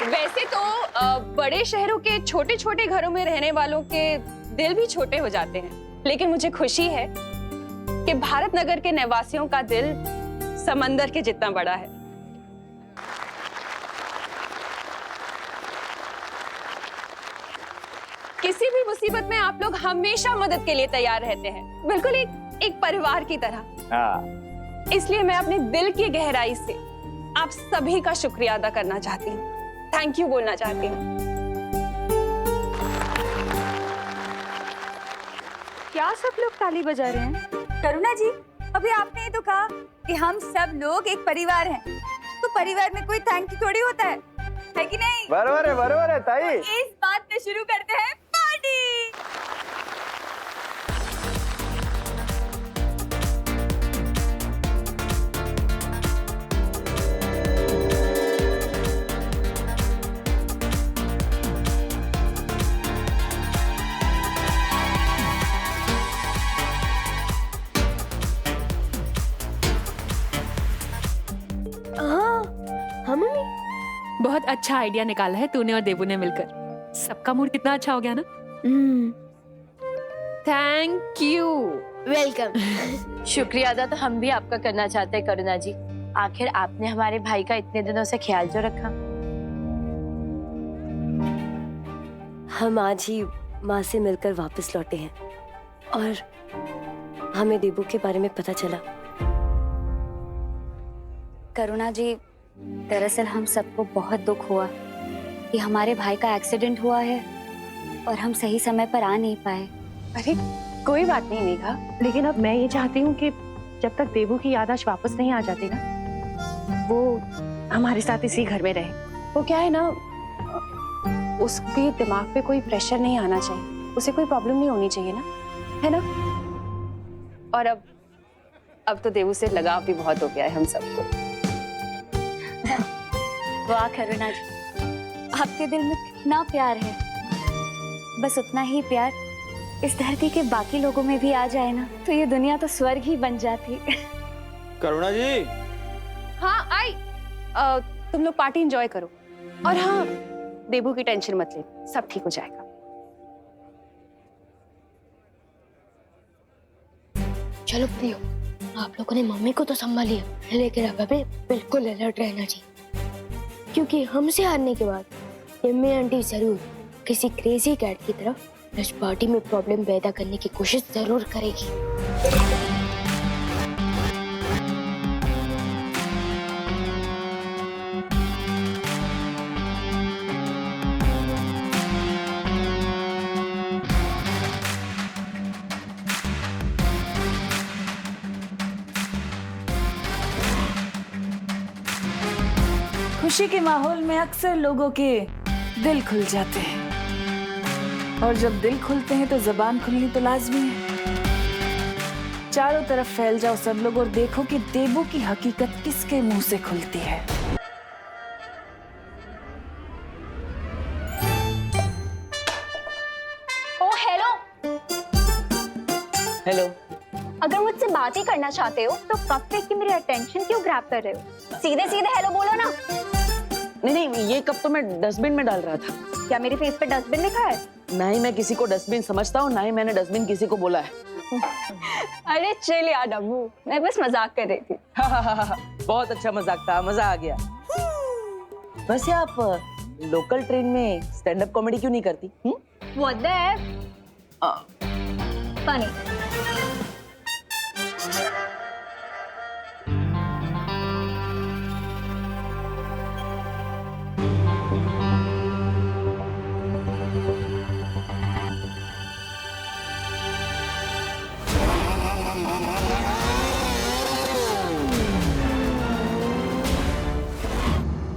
वैसे तो बड़े शहरों के छोटे छोटे घरों में रहने वालों के दिल भी छोटे हो जाते हैं, लेकिन मुझे खुशी है कि भारत नगर के निवासियों का दिल समंदर के जितना बड़ा है। किसी भी मुसीबत में आप लोग हमेशा मदद के लिए तैयार रहते हैं, बिल्कुल एक परिवार की तरह। इसलिए मैं अपने दिल की गहराई से आप सभी का शुक्रिया अदा करना चाहती हूँ, थैंक यू बोलना चाहती हूँ। क्या सब लोग ताली बजा रहे हैं? करुणा जी, अभी आपने ही तो कहा कि हम सब लोग एक परिवार हैं, तो परिवार में कोई थैंक यू थोड़ी होता है कि नहीं? बरोबर है ताई। इस बात पे शुरू करते हैं पार्टी। बहुत अच्छा आइडिया निकाला है तूने और देबू ने मिलकर। सबका मूड कितना अच्छा हो गया ना। Thank you. वेलकम। शुक्रिया अदा तो हम भी आपका करना चाहते हैं करुणा जी। आखिर आपने हमारे भाई का इतने दिनों से ख्याल जो रखा। हम आज ही माँ से मिलकर वापस लौटे हैं और हमें देबू के बारे में पता चला। करुणा जी, दरअसल हम सबको बहुत दुख हुआ कि हमारे भाई का एक्सीडेंट हुआ है और हम सही समय पर आ नहीं पाए। अरे कोई बात नहीं मेघा, लेकिन अब मैं ये चाहती हूँ कि जब तक देबू की याददाश्त वापस नहीं आ जाती ना, वो हमारे साथ इसी घर में रहे। वो क्या है ना, उसके दिमाग पे कोई प्रेशर नहीं आना चाहिए, उसे कोई प्रॉब्लम नहीं होनी चाहिए ना, है ना? और अब तो देबू से लगाव भी बहुत हो गया है हम सबको। वाह करुणा जी, आपके दिल में कितना प्यार है। बस उतना ही प्यार इस धरती के बाकी लोगों में भी आ जाए ना, तो ये दुनिया तो स्वर्ग ही बन जाती। करुणा जी। हाँ आई, तुम लोग पार्टी एंजॉय करो। और हाँ, देबू की टेंशन मत ले, सब ठीक हो जाएगा। चलो प्रियो, आप लोगों ने मम्मी को तो संभालिए, लेकिन अब हमें बिल्कुल अलर्ट रहना चाहिए, क्योंकि हमसे हारने के बाद यम्मी आंटी जरूर किसी क्रेजी कैट की तरह इस पार्टी में प्रॉब्लम पैदा करने की कोशिश जरूर करेगी। खुशी के माहौल में अक्सर लोगों के दिल खुल जाते हैं, और जब दिल खुलते हैं तो जबान खुलनी तो लाजमी है। चारों तरफ फैल जाओ सब लोग और देखो कि देबू की हकीकत किसके मुंह से खुलती है। ओ हेलो। हेलो। अगर मुझसे बात ही करना चाहते हो तो कब से कि मेरी अटेंशन क्यों ग्रैब कर रहे हो? सीधे सीधे हेलो बोलो ना। नहीं, ये कप तो मैं डस्टबिन में डाल रहा था। क्या मेरे फेस पे डस्टबिन लिखा है? ना ही मैं किसी को डस्टबिन समझता हूँ, ना ही मैंने डस्टबिन किसी को बोला है। अरे चिल यार डब्बू, मैं बस मजाक कर रही थी। बहुत अच्छा मजाक था, मजा आ गया। वैसे आप लोकल ट्रेन में स्टैंड अप कॉमेडी क्यों नहीं करती? What the funny.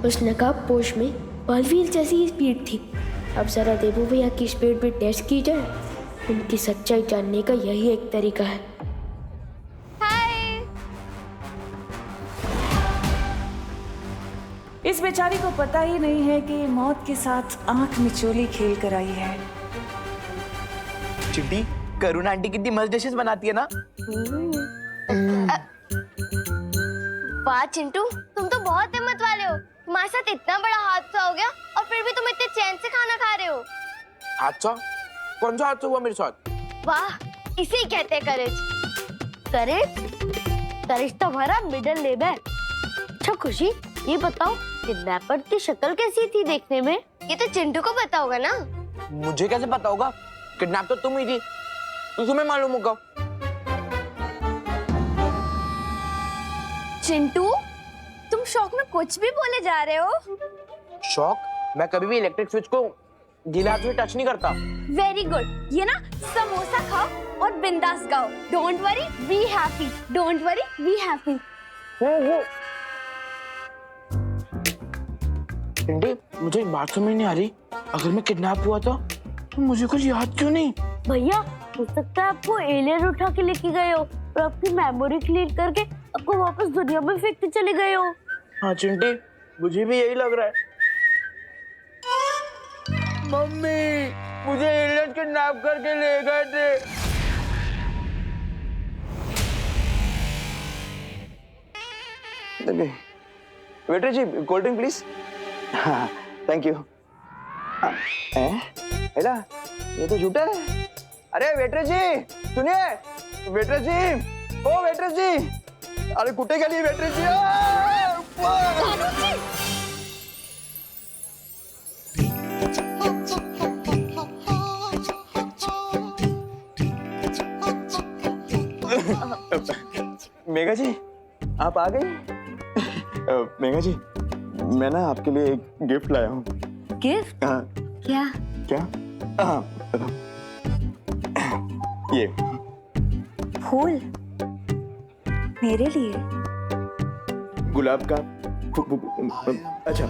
उस नकाबपोश में बलवीर जैसी स्पीड थी। अब जरा देबू भैया की स्पीड भी टेस्ट की जाए। उनकी सच्चाई जानने का यही एक तरीका है। इस बेचारी को पता ही नहीं है कि मौत के साथ आंख मिचोली खेल कर आई है। चिट्टी, करुणा आंटी कितनी मस्त डिशेस बनाती है ना। वाह चिंटू, तुम तो बहुत हिम्मत वाले हो। तुम्हारे साथ इतना बड़ा हादसा हो गया और फिर भी तुम इतने चैन से खाना खा रहे हो। हादसा? कौन सा हादसा हुआ मेरे साथ? वाह, इसे ही कहते हैं करेज। करेज तो हमारा मिडिल नेम है। अच्छा खुशी, ये बताओ किडनैपर की शक्ल कैसी थी देखने में? ये तो चिंटू को पता होगा ना। मुझे कैसे पता होगा? किडनैप तो तुम ही थी, तो तुम्हें मालूम होगा। चिंटू, तुम शौक में कुछ भी बोले जा रहे हो। शौक? मैं कभी भी इलेक्ट्रिक स्विच को गीले हाथ से टच नहीं करता। Very good. ये ना समोसा खाओ और बिंदास गाओ। Don't worry be happy, don't worry be happy. Pindi, मुझे एक बात समझ नहीं आ रही। अगर मैं किडनैप हुआ था तो मुझे कुछ याद क्यों नहीं? भैया हो सकता है आपको एलियन उठा के लेके गए हो और आपकी मेमोरी क्लियर करके आपको वापस दुनिया में फेंकते चले गए हो। हाँ चिंटी, मुझे भी यही लग रहा है। मम्मी, मुझे एलियन किडनैप करके ले गए थे। वेटर जी, कोल्ड ड्रिंक प्लीज। हाँ, थैंक यू। हेला, ये तो झूठा है। अरे वेटर जी सुनिए, वेटर जी, ओ वेटर जी, अरे कुत्ते के लिए वेटर जी। मेघा जी, आप आ गई? मेघा जी, मैं ना आपके लिए एक गिफ्ट लाया हूँ। गिफ्ट? हाँ। क्या? क्या? हाँ, ये फूल मेरे लिए? गुलाब का। अच्छा,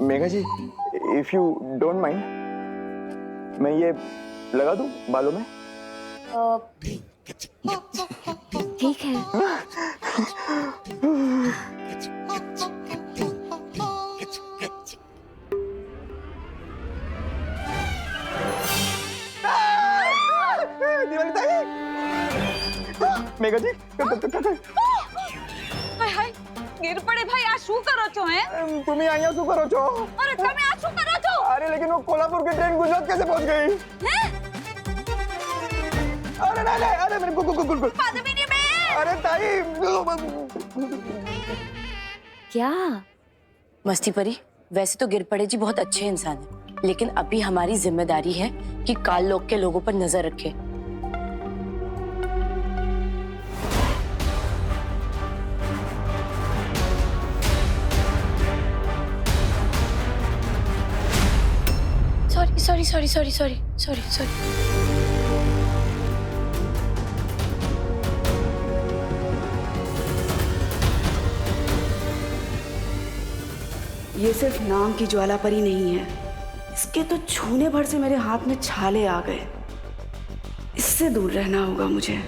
मेघा जी, इफ यू डोंट माइंड, मैं ये लगा दूं बालों में? ठीक है। दिवाली ताई, मेघा जी, हाय हाय, गिर पड़े भाई। आ शू करो छो हैं? तुम्ही અહીંયા શું કરો છો? अरे તમે आ शू करो छो? अरे लेकिन वो कोल्हापुर की ट्रेन गुजरात कैसे पहुंच गई? अरे नहीं नहीं, अरे मेरे को अरे ताई। क्या? मस्ती परी, वैसे तो गिर पड़े जी बहुत अच्छे इंसान हैं, लेकिन अभी हमारी जिम्मेदारी है कि काल लोक के लोगों पर नजर रखें। सॉरी। ये सिर्फ नाम की ज्वाला परी नहीं है, इसके तो छूने भर से मेरे हाथ में छाले आ गए। इससे दूर रहना होगा मुझे।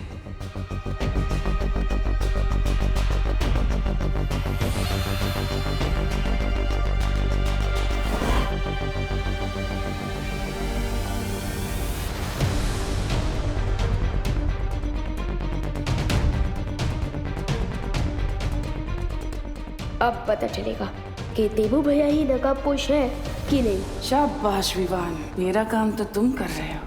अब पता चलेगा कि देवू भैया ही नकाबपोश है कि नहीं। शाबाश विवान, मेरा काम तो तुम कर रहे हो।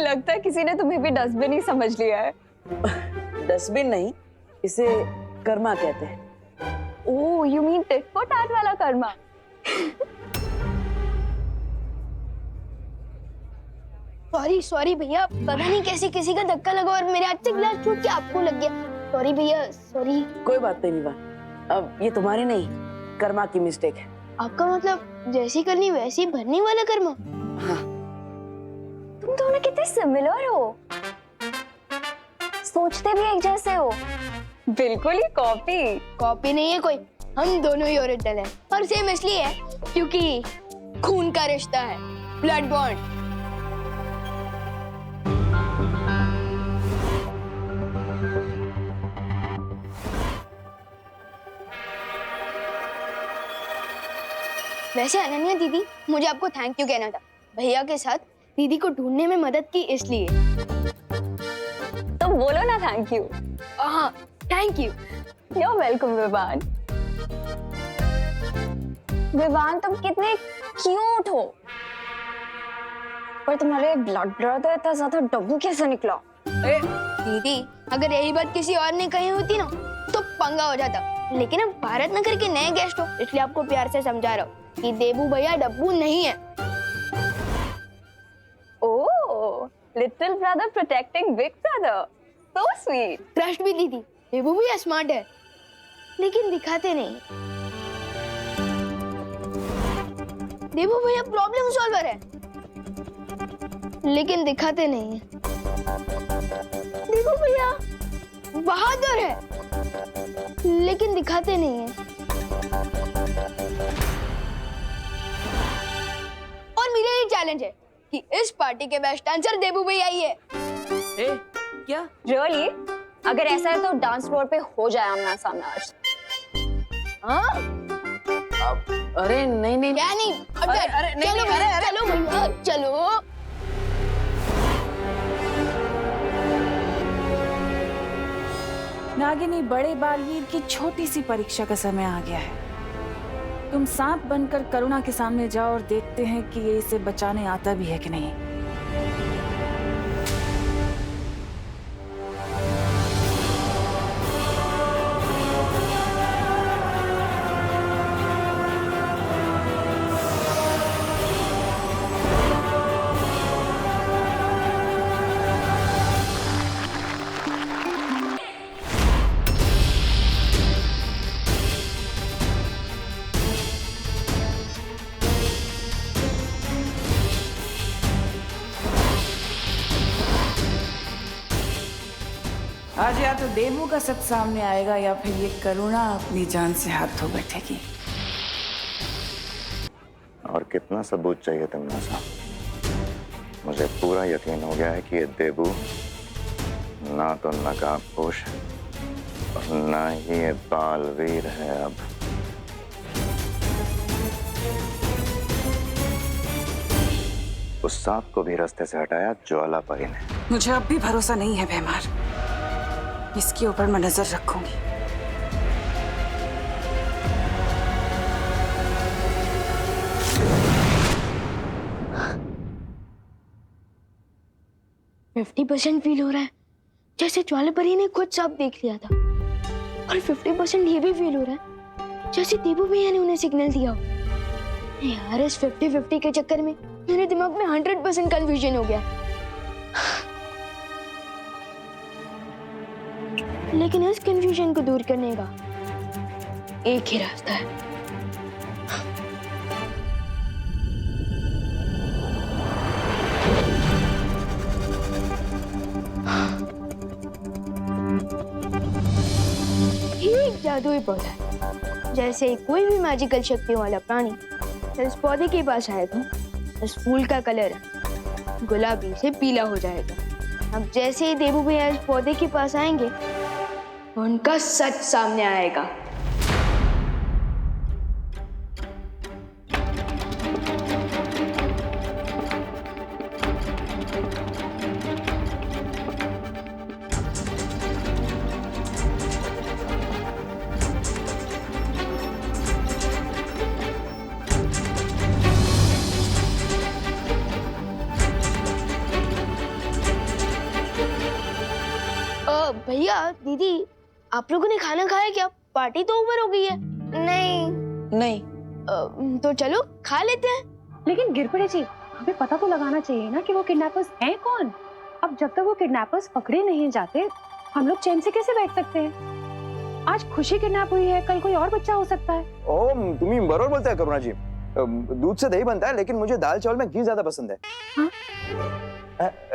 लगता है किसी ने तुम्हें भी डस्टबिन ही समझ लिया है। डस्टबिन नहीं, इसे कर्मा कहते हैं। Oh, you mean tit for tat वाला कर्मा। सॉरी भैया, पता नहीं कैसे किसी का धक्का लगा और मेरे हाथ से गिलास छूट के आपको लग गया। सॉरी भैया, सॉरी। कोई बात नहीं विवान, अब ये तुम्हारी नहीं कर्मा की मिस्टेक है। आपका मतलब जैसी करनी वैसी भरने वाला कर्मा? हाँ। तुम दोनों कितने सिमिलर हो, सोचते भी एक जैसे हो। बिल्कुल ही कॉपी। कॉपी नहीं है कोई, हम दोनों ही ओरिजिनल हैं। और सेम इसलिए है क्योंकि खून का रिश्ता है, ब्लड बॉन्ड। वैसे अनन्या दीदी, मुझे आपको थैंक यू कहना था। भैया के साथ दीदी को ढूंढने में मदद की इसलिए। तो बोलो ना थैंक यू। हाँ, thank you. You're welcome, Vivaan. Vivaan, तुम कितने क्यूट हो, पर तुम्हारे ब्लड ब्रदर इतना ज्यादा डब्बू कैसे निकला? दीदी, अगर यही बात किसी और ने कही होती ना तो पंगा हो जाता। लेकिन अब भारत नगर के नए गेस्ट हो, इसलिए आपको प्यार से समझा रहा हूँ कि देबू भैया डब्बू नहीं है। Oh, little brother protecting big brother, so sweet. Trust भी दीदी, देबू भैया स्मार्ट है लेकिन दिखाते नहीं। देबू भैया प्रॉब्लम सॉल्वर है लेकिन दिखाते नहीं है। देबू भैया बहादुर है लेकिन दिखाते नहीं है। और मेरा ये चैलेंज है कि इस पार्टी के बेस्ट डांसर देबू भैया ही है। ए, क्या? रियली? अगर ऐसा है तो डांस फ्लोर पे हो जाए आमना सामना आज। हाँ? अरे नहीं नहीं क्या नहीं? अरे, नहीं, चलो नहीं, अरे, चलो भैया, चलो। नागिनी, बड़े बालवीर की छोटी सी परीक्षा का समय आ गया है। तुम सांप बनकर करुणा के सामने जाओ और देखते हैं कि ये इसे बचाने आता भी है कि नहीं। आज या तो देबू का सच सामने आएगा या फिर ये करुणा अपनी जान से हाथ धो बैठेगी। और कितना सबूत चाहिए तुमने साहब? मुझे पूरा यकीन हो गया है कि ये देबू ना तो नकाबपोश है और ना ही ये बालवीर है। अब उस सांप को भी रास्ते से हटाया ज्वाला परी ने। मुझे अब भी भरोसा नहीं है भैमार, इसके ऊपर मैं नजर रखूंगी। %50 फील हो रहा है जैसे ज्वालापरी ने खुद सब देख लिया था, और 50% ये भी फील हो रहा है जैसे देबू भैया ने उन्हें सिग्नल दिया हो। यार, इस 50-50 के चक्कर में मेरे दिमाग में 100% कंफ्यूजन हो गया। लेकिन इस कंफ्यूजन को दूर करने का एक ही रास्ता है। ये एक जादुई पौधा है। जैसे कोई भी मैजिकल शक्तियों वाला प्राणी इस पौधे के पास आएगा, इस फूल का कलर गुलाबी से पीला हो जाएगा। अब जैसे ही देबू भैया इस पौधे के पास आएंगे, उनका सच सामने आएगा। भैया, दीदी, आप लोगों ने खाना खाया क्या? पार्टी तो ओवर हो गई है। नहीं। तो चलो खा लेते हैं। लेकिन गिरपड़े जी, हमें पता तो लगाना चाहिए ना कि वो किडनैपर्स हैं कौन। अब जब तक वो किडनैपर्स पकड़े नहीं जाते हम लोग चैन से कैसे बैठ सकते हैं? आज खुशी किडनैप हुई है, कल कोई और बच्चा हो सकता है। ओ तुम्ही बरोबर बोलताय करुणा जी। दूध से दही बनता है, लेकिन मुझे दाल चावल में घी ज्यादा पसंद है। हाँ?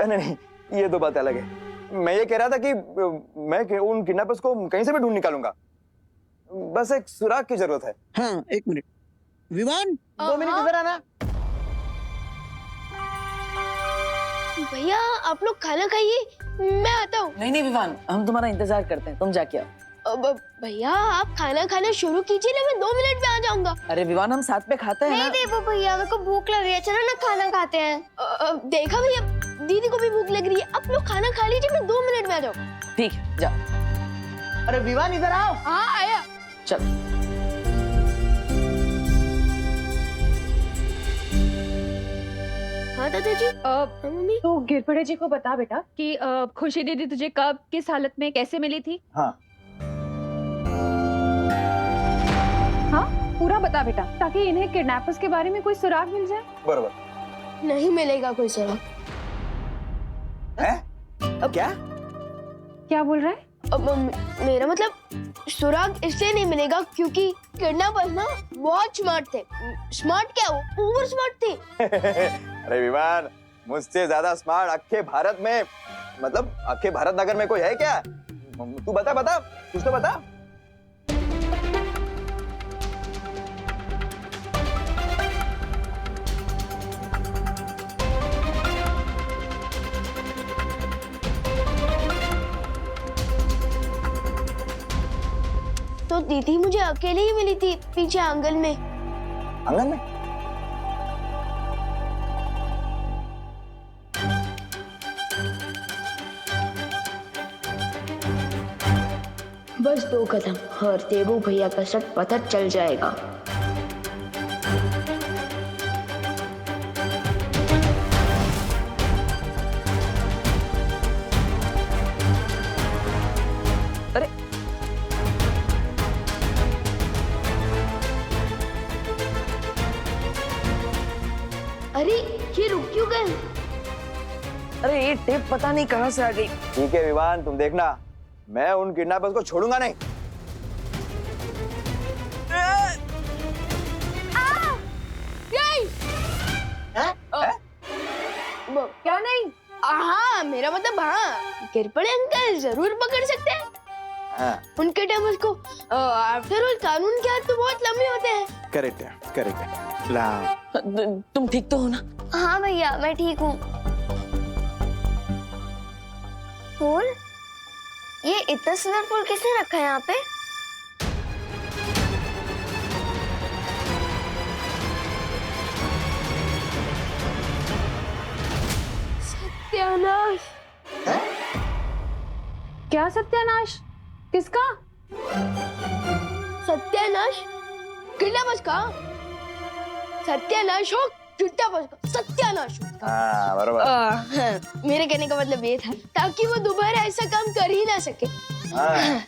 नहीं, ये तो बात अलग है। मैं ये कह रहा था कि मैं उन किडनैपर्स को कहीं से भी ढूंढ निकालूंगा। बस एक सुराग की जरूरत है। हाँ, एक मिनट विवान, 2 मिनट इधर आना। भैया आप लोग खाना खाइए, मैं आता हूँ। नहीं नहीं विवान, हम तुम्हारा इंतजार करते हैं, तुम जाके आओ। अब भैया आप खाना खाना शुरू कीजिए ना, मैं 2 मिनट में आ जाऊंगा। अरे विवान, हम साथ में खाते हैं नहीं ना। देवो भैया, मेरे को भूख लग रही है, चलो ना खाना खाते हैं। देखा भैया, दीदी को भी भूख लग रही है। आप लोग खाना खा लीजिए, मैं 2 मिनट में आ जाऊँ। ठीक है, जाओ। अरे विवान इधर आओ। हाँ आया। चल। हाँ दादाजी। मम्मी। तो गिरपड़े जी को बता बेटा कि खुशी दीदी तुझे कब, किस हालत में, कैसे मिली थी? हाँ हाँ पूरा बता बेटा, ताकि इन्हें किडनैपर्स के बारे में कोई सुराग मिल जाए। बरोबर। नहीं मिलेगा कोई सुराग। है? क्या? क्या बोल रहा है? अब मेरा मतलब सुराग इसलिए नहीं मिलेगा क्योंकि किडनैपर्स ना बहुत स्मार्ट थे। स्मार्ट क्या, वो ओवर स्मार्ट थे। अरे विमान, मुझसे ज्यादा स्मार्ट अक्खे भारत में, मतलब अक्खे भारत नगर में कोई है क्या? तू बता बता, कुछ तो बता। तो दीदी मुझे अकेले ही मिली थी पीछे आंगन में। आंगन में? बस 2 कदम और देवू भैया का शक पता चल जाएगा। अरे अरे ये रुक क्यों गए? अरे ये टेप पता नहीं कहाँ से आ गई। ठीक है विवान, तुम देखना, मैं उन किडनैपर्स को छोड़ूंगा नहीं। क्या नहीं? हाँ मेरा मतलब हाँ, गिरपड़े अंकल जरूर पकड़ सकते हैं। हाँ। उनके टाइम को आफ्टर ऑल कानून के हाथ तो बहुत लंबे होते हैं। करेक्ट है, करेक्ट है। ला तुम ठीक तो हो ना? हाँ भैया मैं ठीक हूँ। फूल, ये इतना सुंदर फूल किसने रखा है यहाँ पे? सत्यानाश। क्या सत्यानाश? किसका? सत्यानाश किडनैपर्स का। सत्यानाश हो किडनैपर्स का, सत्यानाश हो। हाँ बरोबर। मेरे कहने का मतलब ये था ताकि वो दोबारा ऐसा काम कर ही ना सके। हाँ।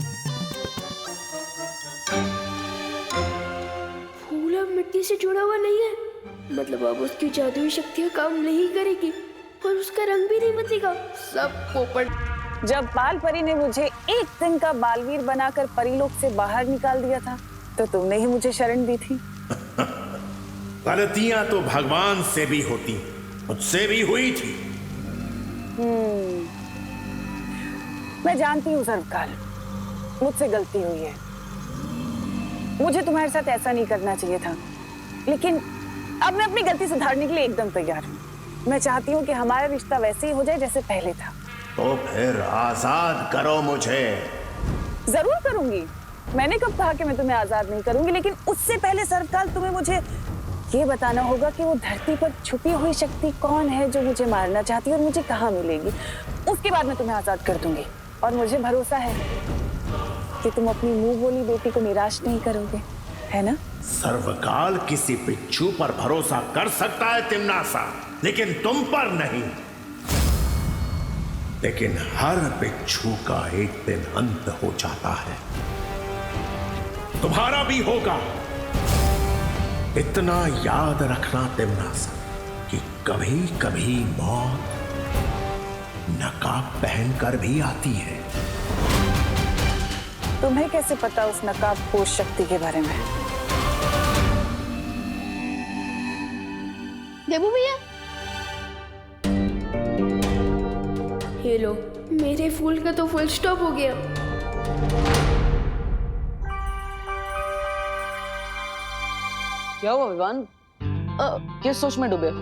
फूल अब मिट्टी से जुड़ा हुआ नहीं है, मतलब अब उसकी जादुई शक्तियाँ काम नहीं करेगी और उसका रंग भी नहीं बदलेगा। सब पोपट। जब बाल परी ने मुझे एक दिन का बालवीर बनाकर परीलोक से बाहर निकाल दिया था, तो तुमने ही मुझे शरण दी थी। गलतियां तो भगवान से भी होती, मुझसे भी हुई थी। मैं जानती हूँ सर्वकाल, मुझसे गलती हुई है। मुझे तुम्हारे साथ ऐसा नहीं करना चाहिए था, लेकिन अब मैं अपनी गलती सुधारने के लिए एकदम तैयार हूँ। मैं चाहती हूँ कि हमारा रिश्ता वैसे ही हो जाए जैसे पहले था। तो फिर आजाद करो मुझे। जरूर करूंगी। मैंने कब कहा कि मैं तुम्हें आजाद नहीं करूंगी, लेकिन उससे पहले सर्वकाल तुम्हें मुझे ये बताना होगा कि वो धरती पर छुपी हुई शक्ति कौन है जो मुझे मारना चाहती है और मुझे कहाँ मिलेगी। उसके बाद मैं तुम्हें आजाद कर दूंगी और मुझे भरोसा है कि तुम अपनी मुंह बोली बेटी को निराश नहीं करोगे, है ना? सर्वकाल किसी बिच्छू पर भरोसा कर सकता है तिमनासा, लेकिन तुम पर नहीं। लेकिन हर बिच्छू का एक दिन अंत हो जाता है, तुम्हारा भी होगा। इतना याद रखना तिमनासा कि कभी कभी मौत नकाब पहनकर भी आती है। तुम्हें कैसे पता उस नकाब पोश शक्ति के बारे में? देबू भैया, ये लो, मेरे फूल का तो फुल स्टॉप हो गया। क्या हुआ विवान? किस सोच में डूबे हो?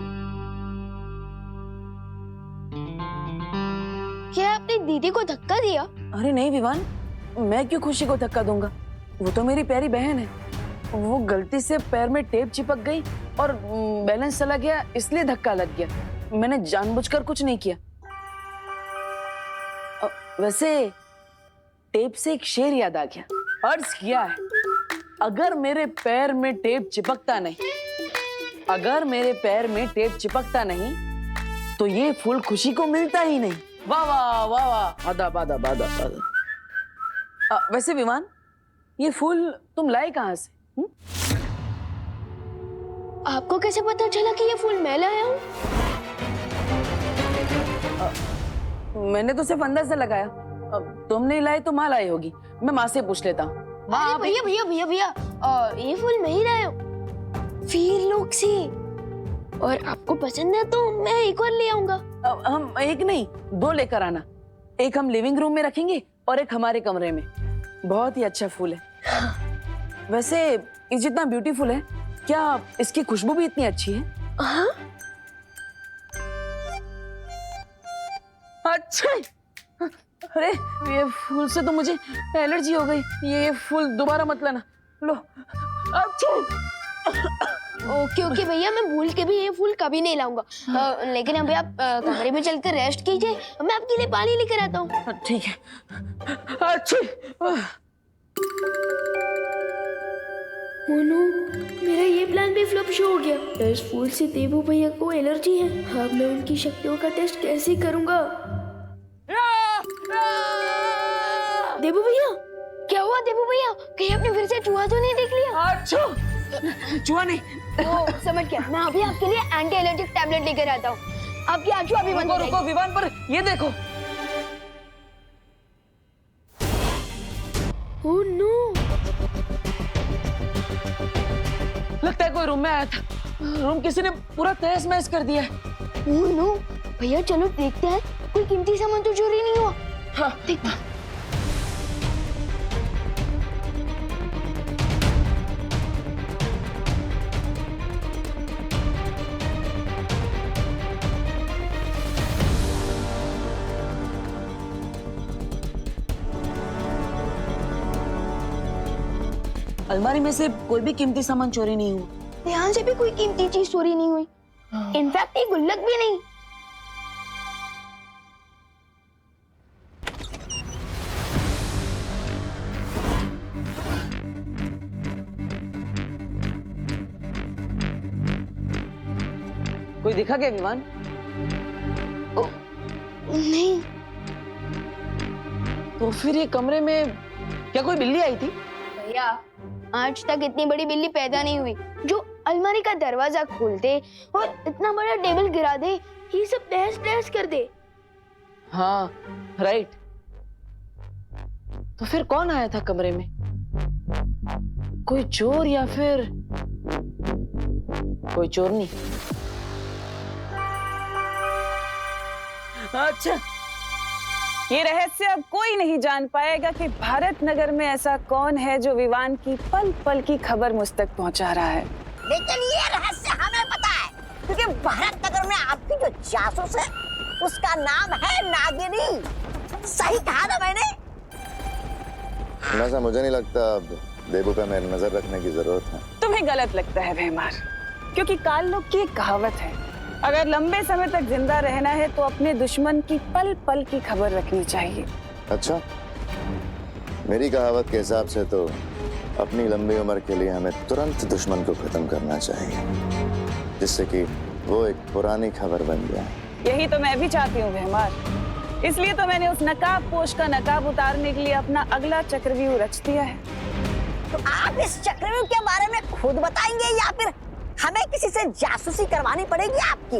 क्या आपने दीदी को धक्का दिया? अरे नहीं विवान, मैं क्यों खुशी को धक्का दूंगा? वो तो मेरी प्यारी बहन है। वो गलती से पैर में टेप चिपक गई और बैलेंस चला गया, इसलिए धक्का लग गया। मैंने जानबूझकर कुछ नहीं किया। वैसे टेप से एक शेर याद आ गया। अर्ज किया है, अगर मेरे पैर में टेप चिपकता नहीं, अगर मेरे पैर में टेप चिपकता नहीं तो ये फूल खुशी को मिलता ही नहीं। वाह वाह वाह वाह, आदाब आदाब आदाब आदाब। वैसे विमान, ये फूल तुम लाए कहाँ से? आपको कैसे पता चला कि ये फूल मैं लाया हूँ? मैंने तो सिर्फ अंदर से लगाया। तुम नहीं लाई तो माँ लाई होगी। मैं माँ से पूछ लेता हूँ। अरे भैया भैया भैया भैया, ये फूल मैं ही लाया हूँ, वीर लोग से। और आपको पसंद है तो मैं एक और ले आऊंगा। हम एक नहीं, 2 लेकर आना। एक हम लिविंग रूम में रखेंगे और एक हमारे कमरे में। बहुत ही अच्छा फूल है। वैसे ये जितना ब्यूटीफुल है, क्या इसकी खुशबू भी इतनी अच्छी है? हाँ? अच्छा, अरे ये फूल से तो मुझे एलर्जी हो गई। ये फूल दोबारा मत लाना। लो। अच्छा। ओके ओके भैया, मैं भूल के भी ये फूल कभी नहीं लाऊंगा। लेकिन अभी आप कमरे में चलकर रेस्ट कीजिए, मैं आपके लिए पानी लेकर आता हूँ। ठीक है। अच्छा। मोनू, मेरा ये प्लान भी फ्लॉप शो हो गया। इस फूल से देबू भैया को एलर्जी है। अब मैं उनकी शक्तियों का टेस्ट कैसे करूंगा? देबू भैया, क्या हुआ देबू भैया? कहीं आपने फिर से चूहा तो नहीं देख लिया? अच्छा, चूहा नहीं। ओ, समझ गया। मैं अभी आपके लिए एंटी एलर्जिक टैबलेट लेकर आता हूँ। आपकी आंखें अभी बंद हो जाएगी। रुको विमान, पर ये देखो। ओह नो, लगता है कोई रूम में आया था। रूम किसी ने पूरा तहस महस कर दिया है। ओह नो, भैया चलो देखते हैं, कोई कीमती सामान तो चोरी नहीं हुआ। हाँ, देखते हैं। अलमारी में से कोई भी कीमती सामान चोरी नहीं हुआ। यहाँ से भी कोई कीमती चीज चोरी नहीं हुई। इनफैक्ट एक गुल्लक भी नहीं। कोई दिखा क्या विमान? नहीं। तो फिर ये कमरे में क्या कोई बिल्ली आई थी? भैया, आज तक इतनी बड़ी बिल्ली पैदा नहीं हुई जो अलमारी का दरवाजा खोल दे और इतना बड़ा टेबल गिरा दे, ये सब तहस नहस कर दे। हाँ, राइट। तो फिर कौन आया था कमरे में? कोई चोर या फिर कोई चोरनी? अच्छा, ये रहस्य अब कोई नहीं जान पाएगा कि भारत नगर में ऐसा कौन है जो विवान की पल पल की खबर मुझ तक पहुंचा रहा है। लेकिन ये रहस्य हमें पता है, क्योंकि भारत नगर में आपकी जो जासूस है उसका नाम है नागिनी। सही कहा ना मैंने? ऐसा मुझे नहीं लगता अब देबू पे मेरी नजर रखने की जरूरत है। तुम्हें गलत लगता है भैमार, क्योंकि काल लोग की एक कहावत है, अगर लंबे समय तक जिंदा रहना है तो अपने दुश्मन की पल पल की खबर रखनी चाहिए। अच्छा, मेरी कहावत के हिसाब से तो अपनी लंबी उम्र के लिए हमें तुरंत दुश्मन को खत्म करना चाहिए, जिससे कि वो एक पुरानी खबर बन जाए। यही तो मैं भी चाहती हूँ भैमार, इसलिए तो मैंने उस नकाब पोश का नकाब उतारने के लिए अपना अगला चक्रव्यूह रच दिया है। तो आप इस चक्रव्यूह के बारे में खुद बताएंगे या फिर हमें किसी से जासूसी करवानी पड़ेगी आपकी?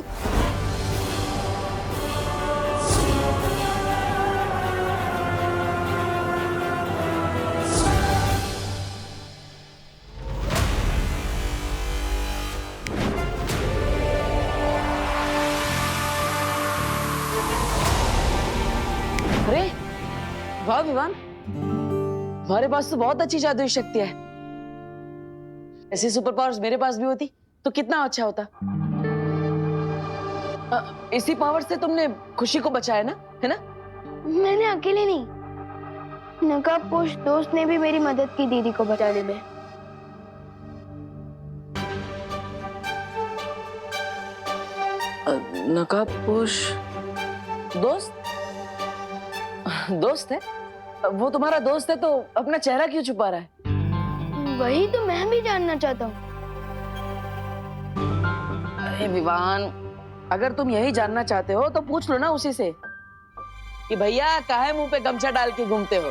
वाह विवान, हमारे पास तो बहुत अच्छी जादुई शक्तियां है। ऐसी सुपर पावर्स मेरे पास भी होती तो कितना अच्छा होता। इसी पावर से तुमने खुशी को बचाया ना, है ना? मैंने अकेले नहीं, नकाबपोश दोस्त ने भी मेरी मदद की दीदी को बचाने में। नकाबपोश दोस्त? दोस्त है? वो तुम्हारा दोस्त है तो अपना चेहरा क्यों छुपा रहा है? वही तो मैं भी जानना चाहता हूँ। अरे विवान, अगर तुम यही जानना चाहते हो तो पूछ लो ना उसी से कि भैया काहे मुंह पे गमछा डाल के घूमते हो।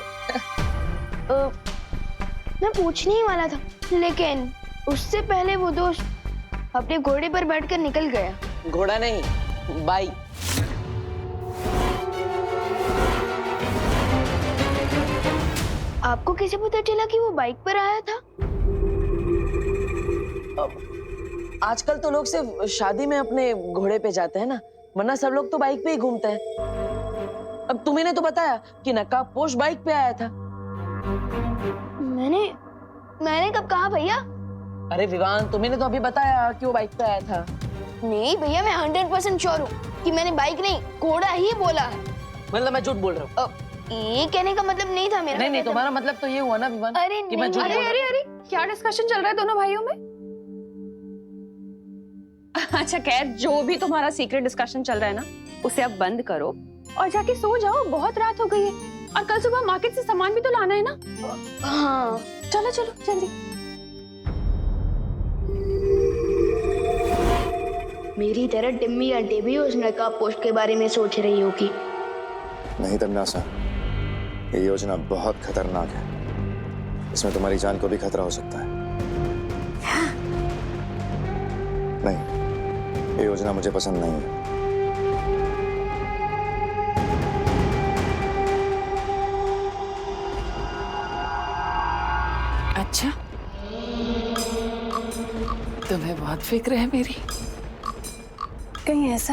मैं पूछने ही वाला था, लेकिन उससे पहले वो दोस्त अपने घोड़े पर बैठकर निकल गया। घोड़ा नहीं, बाइक। आपको कैसे पता चला कि वो बाइक पर आया था? आजकल तो लोग सिर्फ शादी में अपने घोड़े पे जाते हैं ना, वरना सब लोग तो बाइक पे ही घूमते हैं। अब तुम्ही ने तो बताया कि नकाबपोश बाइक पे आया था। मैंने कब कहा भैया? अरे विवान, तुम्ही ने तो अभी बताया कि वो बाइक पे आया था। नहीं भैया, मैं 100% श्योर हूँ कि मैंने बाइक नहीं घोड़ा ही बोला है। मतलब मैं झूठ बोल रहा हूँ? ये कहने का मतलब नहीं था मेरा। नहीं, तुम्हारा मतलब तो ये हुआ ना विवान कि मैं झूठ बोल रहा हूँ। अरे क्या डिस्कशन चल रहा है दोनों भाइयों में? अच्छा खैर, जो भी तुम्हारा सीक्रेट डिस्कशन चल रहा है ना, उसे अब बंद करो और जाके सो जाओ। बहुत रात हो गई है और कल सुबह मार्केट से सामान भी तो लाना है ना। हाँ चलो चलो जल्दी। मेरी तरह टिम्मी आंटी भी उस नकाबपोश के बारे में सोच रही होगी। नहीं तमन्नासा, ये योजना बहुत खतरनाक है। इसमें तुम्हारी जान को भी खतरा हो सकता है। नहीं, ये योजना मुझे पसंद नहीं है। अच्छा, तुम्हें बहुत फिक्र है मेरी। कहीं ऐसा